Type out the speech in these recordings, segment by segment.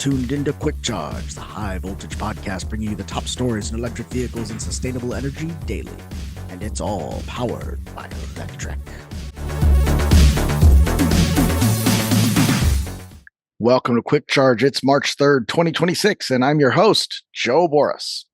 tuned into Quick Charge, the high voltage podcast bringing you the top stories in electric vehicles and sustainable energy daily. And it's all powered by Electrek. Welcome to Quick Charge. It's March 3rd, 2026, and I'm your host, Joe Boris.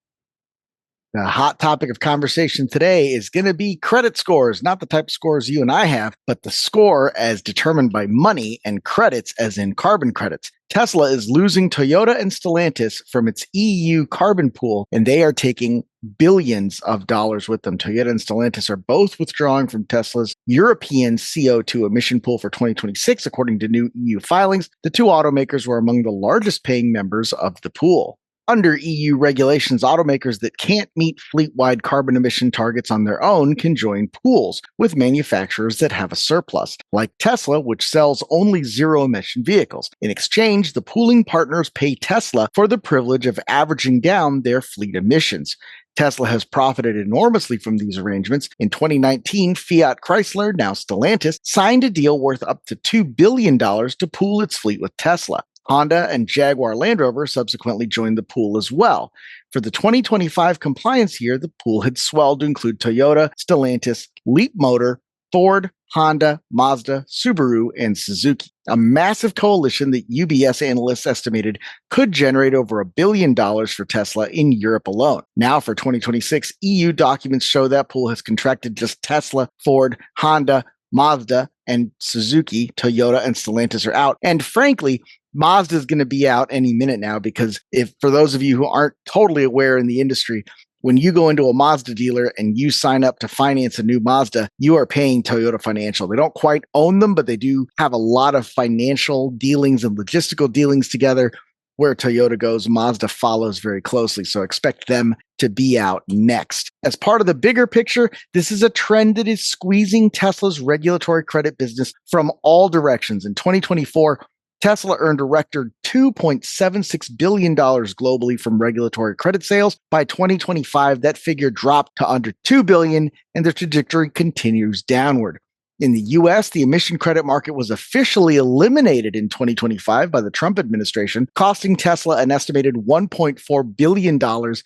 The hot topic of conversation today is going to be credit scores, not the type of scores you and I have, but the score as determined by money and credits as in carbon credits. Tesla is losing Toyota and Stellantis from its EU carbon pool, and they are taking billions of dollars with them. Toyota and Stellantis are both withdrawing from Tesla's European CO2 emission pool for 2026, according to new EU filings. The two automakers were among the largest paying members of the pool. Under EU regulations, automakers that can't meet fleet-wide carbon emission targets on their own can join pools with manufacturers that have a surplus, like Tesla, which sells only zero-emission vehicles. In exchange, the pooling partners pay Tesla for the privilege of averaging down their fleet emissions. Tesla has profited enormously from these arrangements. In 2019, Fiat Chrysler, now Stellantis, signed a deal worth up to $2 billion to pool its fleet with Tesla. Honda and Jaguar Land Rover subsequently joined the pool as well. For the 2025 compliance year, the pool had swelled to include Toyota, Stellantis, Leapmotor, Ford, Honda, Mazda, Subaru, and Suzuki. A massive coalition that UBS analysts estimated could generate over $1 billion for Tesla in Europe alone. Now for 2026, EU documents show that pool has contracted just Tesla, Ford, Honda, Mazda, and Suzuki. Toyota and Stellantis are out. And frankly, Mazda is going to be out any minute now, because if for those of you who aren't totally aware in the industry, when you go into a Mazda dealer and you sign up to finance a new Mazda, you are paying Toyota Financial. They don't quite own them, but they do have a lot of financial dealings and logistical dealings together. Where Toyota goes, Mazda follows very closely, so expect them to be out next. As part of the bigger picture, this is a trend that is squeezing Tesla's regulatory credit business from all directions. In 2024, Tesla earned a record $2.76 billion globally from regulatory credit sales. By 2025, that figure dropped to under $2 billion, and the trajectory continues downward. In the US, the emission credit market was officially eliminated in 2025 by the Trump administration, costing Tesla an estimated $1.4 billion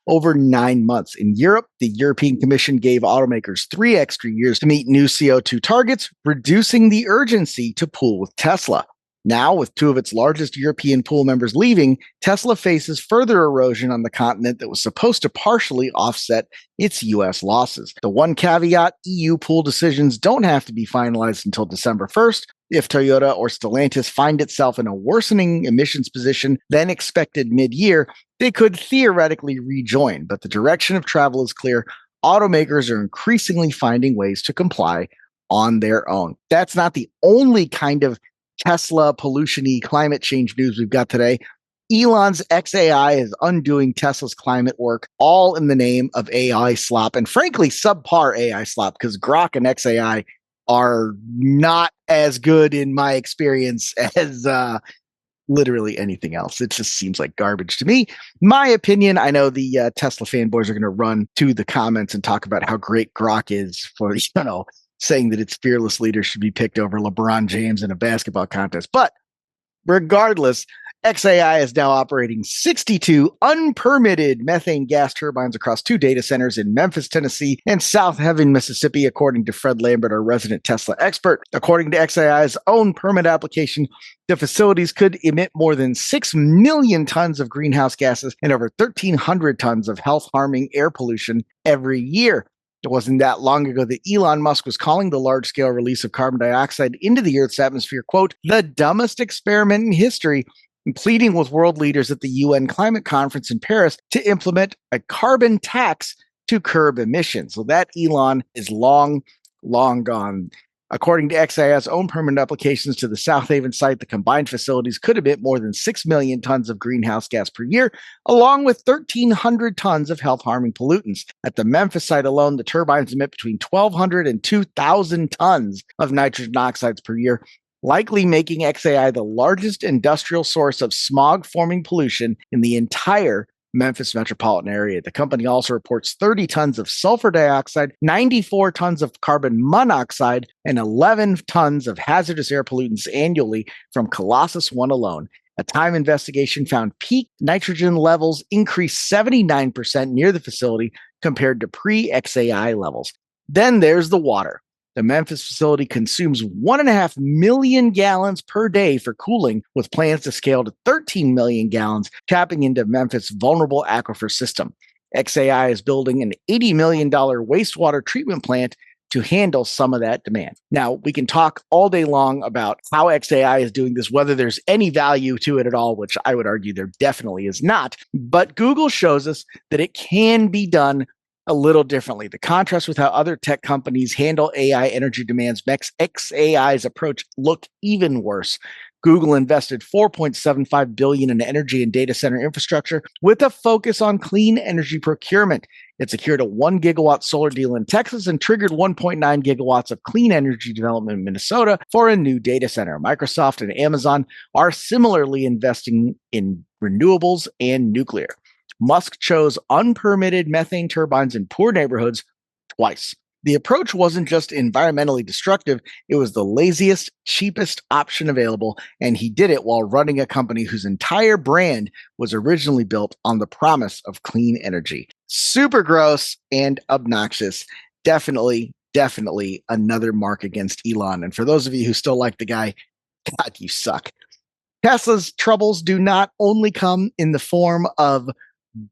over 9 months. In Europe, the European Commission gave automakers 3 extra years to meet new CO2 targets, reducing the urgency to pool with Tesla. Now, with 2 of its largest European pool members leaving, Tesla faces further erosion on the continent that was supposed to partially offset its U.S. losses. The one caveat, EU pool decisions don't have to be finalized until December 1st. If Toyota or Stellantis find itself in a worsening emissions position than expected mid-year, they could theoretically rejoin, but the direction of travel is clear. Automakers are increasingly finding ways to comply on their own. That's not the only kind of Tesla pollution-y climate change news we've got today. Elon's XAI is undoing Tesla's climate work, all in the name of AI slop, and frankly, subpar AI slop, because Grok and XAI are not as good in my experience as literally anything else. It just seems like garbage to me. My opinion, I know the Tesla fanboys are going to run to the comments and talk about how great Grok is for, saying that its fearless leader should be picked over LeBron James in a basketball contest. But regardless, XAI is now operating 62 unpermitted methane gas turbines across 2 data centers in Memphis, Tennessee, and South Haven, Mississippi, according to Fred Lambert, our resident Tesla expert. According to XAI's own permit application, the facilities could emit more than 6 million tons of greenhouse gases and over 1,300 tons of health-harming air pollution every year. It wasn't that long ago that Elon Musk was calling the large-scale release of carbon dioxide into the Earth's atmosphere, quote, the dumbest experiment in history, and pleading with world leaders at the UN climate conference in Paris to implement a carbon tax to curb emissions. So that Elon is long gone. According to XAI's own permit applications to the South Haven site, the combined facilities could emit more than 6 million tons of greenhouse gas per year, along with 1,300 tons of health-harming pollutants. At the Memphis site alone, the turbines emit between 1,200 and 2,000 tons of nitrogen oxides per year, likely making XAI the largest industrial source of smog-forming pollution in the entire Memphis metropolitan area. The company also reports 30 tons of sulfur dioxide, 94 tons of carbon monoxide, and 11 tons of hazardous air pollutants annually from Colossus One alone. A time investigation found peak nitrogen levels increased 79% near the facility compared to pre-XAI levels. Then there's the water. The Memphis facility consumes 1.5 million gallons per day for cooling, with plans to scale to 13 million gallons, tapping into Memphis' vulnerable aquifer system. XAI is building an $80 million wastewater treatment plant to handle some of that demand. Now, we can talk all day long about how XAI is doing this, whether there's any value to it at all, which I would argue there definitely is not. But Google shows us that it can be done a little differently. The contrast with how other tech companies handle AI energy demands makes XAI's approach look even worse. Google invested $4.75 billion in energy and data center infrastructure with a focus on clean energy procurement. It secured a 1 gigawatt solar deal in Texas and triggered 1.9 gigawatts of clean energy development in Minnesota for a new data center. Microsoft and Amazon are similarly investing in renewables and nuclear. Musk chose unpermitted methane turbines in poor neighborhoods twice. The approach wasn't just environmentally destructive, it was the laziest, cheapest option available, and he did it while running a company whose entire brand was originally built on the promise of clean energy. Super gross and obnoxious. Definitely another mark against Elon. And for those of you who still like the guy, God, you suck. Tesla's troubles do not only come in the form of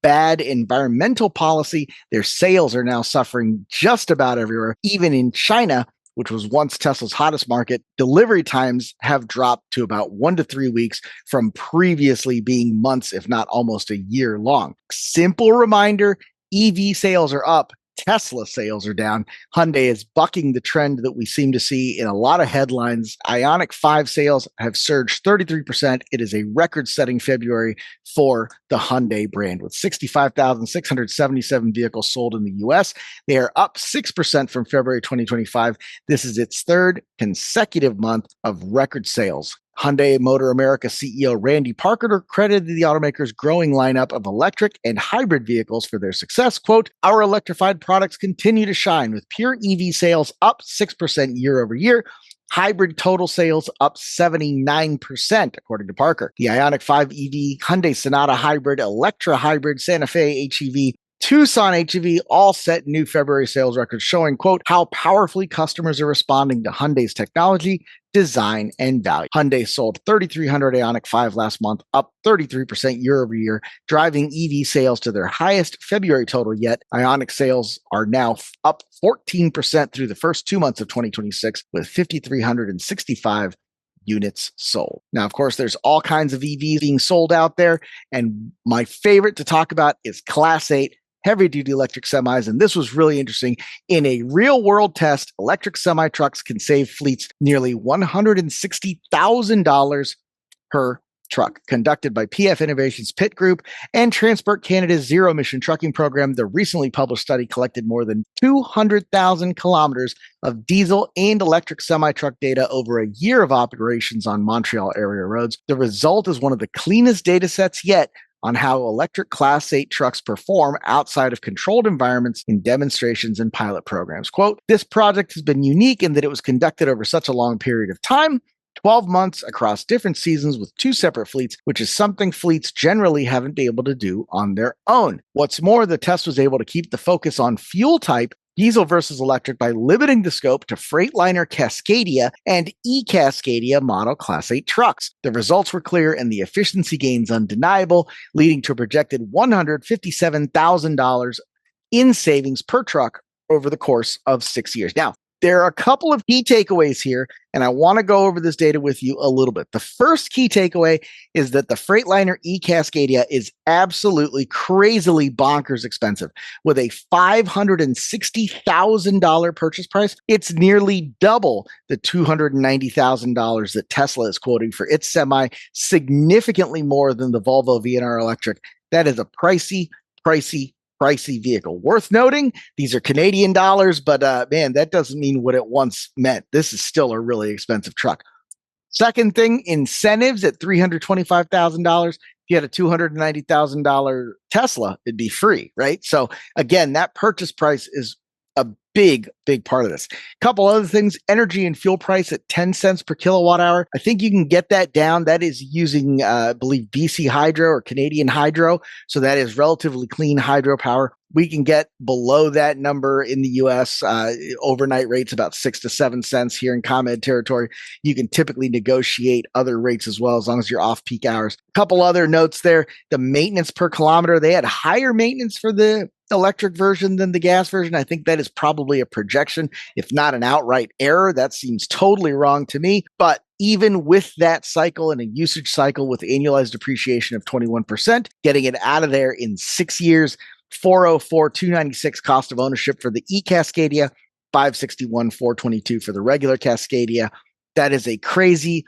bad environmental policy. Their sales are now suffering just about everywhere. Even in China, which was once Tesla's hottest market, delivery times have dropped to about 1 to 3 weeks from previously being months, if not almost a year long. Simple reminder, EV sales are up. Tesla sales are down. Hyundai is bucking the trend that we seem to see in a lot of headlines. Ioniq 5 sales have surged 33%. It is a record-setting February for the Hyundai brand, with 65,677 vehicles sold in the US. They are up 6% from February 2025. This is its third consecutive month of record sales. Hyundai Motor America CEO Randy Parker credited the automaker's growing lineup of electric and hybrid vehicles for their success. Quote, "Our electrified products continue to shine, with pure EV sales up 6% year over year. Hybrid total sales up 79%, according to Parker. The Ioniq 5 EV, Hyundai Sonata Hybrid, Electra Hybrid, Santa Fe HEV, Tucson HEV all set new February sales records, showing, quote, how powerfully customers are responding to Hyundai's technology, design, and value. Hyundai sold 3,300 Ioniq 5 last month, up 33% year over year, driving EV sales to their highest February total yet. Ioniq sales are now up 14% through the first 2 months of 2026, with 5,365 units sold. Now, of course, there's all kinds of EVs being sold out there, and my favorite to talk about is Class 8 heavy-duty electric semis, and this was really interesting. In a real-world test, electric semi-trucks can save fleets nearly $160,000 per truck. Conducted by PF Innovations Pitt Group and Transport Canada's zero-emission trucking program, the recently published study collected more than 200,000 kilometers of diesel and electric semi-truck data over a year of operations on Montreal area roads. The result is one of the cleanest data sets yet on how electric Class 8 trucks perform outside of controlled environments in demonstrations and pilot programs. Quote, "This project has been unique in that it was conducted over such a long period of time, 12 months across different seasons with 2 separate fleets, which is something fleets generally haven't been able to do on their own. What's more, the test was able to keep the focus on fuel type, diesel versus electric, by limiting the scope to Freightliner Cascadia and e-Cascadia model Class 8 trucks. The results were clear and the efficiency gains undeniable, leading to a projected $157,000 in savings per truck over the course of 6 years." Now, there are a couple of key takeaways here, and I want to go over this data with you a little bit. The first key takeaway is that the Freightliner e-Cascadia is absolutely crazily bonkers expensive. With a $560,000 purchase price, it's nearly double the $290,000 that Tesla is quoting for its semi, significantly more than the Volvo VNR Electric. That is a pricey vehicle. Worth noting, these are Canadian dollars, but man, that doesn't mean what it once meant. This is still a really expensive truck. Second thing, incentives at $325,000. If you had a $290,000 Tesla, it'd be free, right? So again, that purchase price is a big part of this. Couple other things: energy and fuel price at 10 cents per kilowatt hour. I think you can get that down. That is using, I believe, BC Hydro or Canadian Hydro. So that is relatively clean hydropower. We can get below that number in the US. Overnight rates about 6 to 7 cents here in ComEd territory. You can typically negotiate other rates as well, as long as you're off peak hours. A couple other notes there: the maintenance per kilometer, they had higher maintenance for the electric version than the gas version. I think that is probably a projection, if not an outright error. That seems totally wrong to me. But even with that cycle and a usage cycle with annualized depreciation of 21%, getting it out of there in 6 years, 404, 296 cost of ownership for the e-Cascadia, 561, 422 for the regular Cascadia. That is a crazy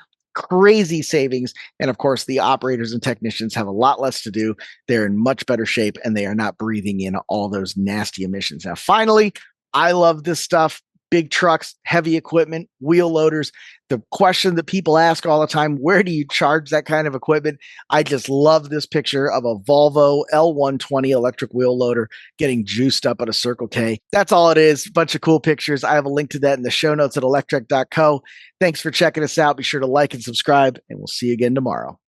savings. And of course, the operators and technicians have a lot less to do. They're in much better shape, and they are not breathing in all those nasty emissions. Now, finally, I love this stuff: big trucks, heavy equipment, wheel loaders. The question that people ask all the time: where do you charge that kind of equipment? I just love this picture of a Volvo L120 electric wheel loader getting juiced up at a Circle K. That's all it is. A bunch of cool pictures. I have a link to that in the show notes at electrek.co. Thanks for checking us out. Be sure to like and subscribe, and we'll see you again tomorrow.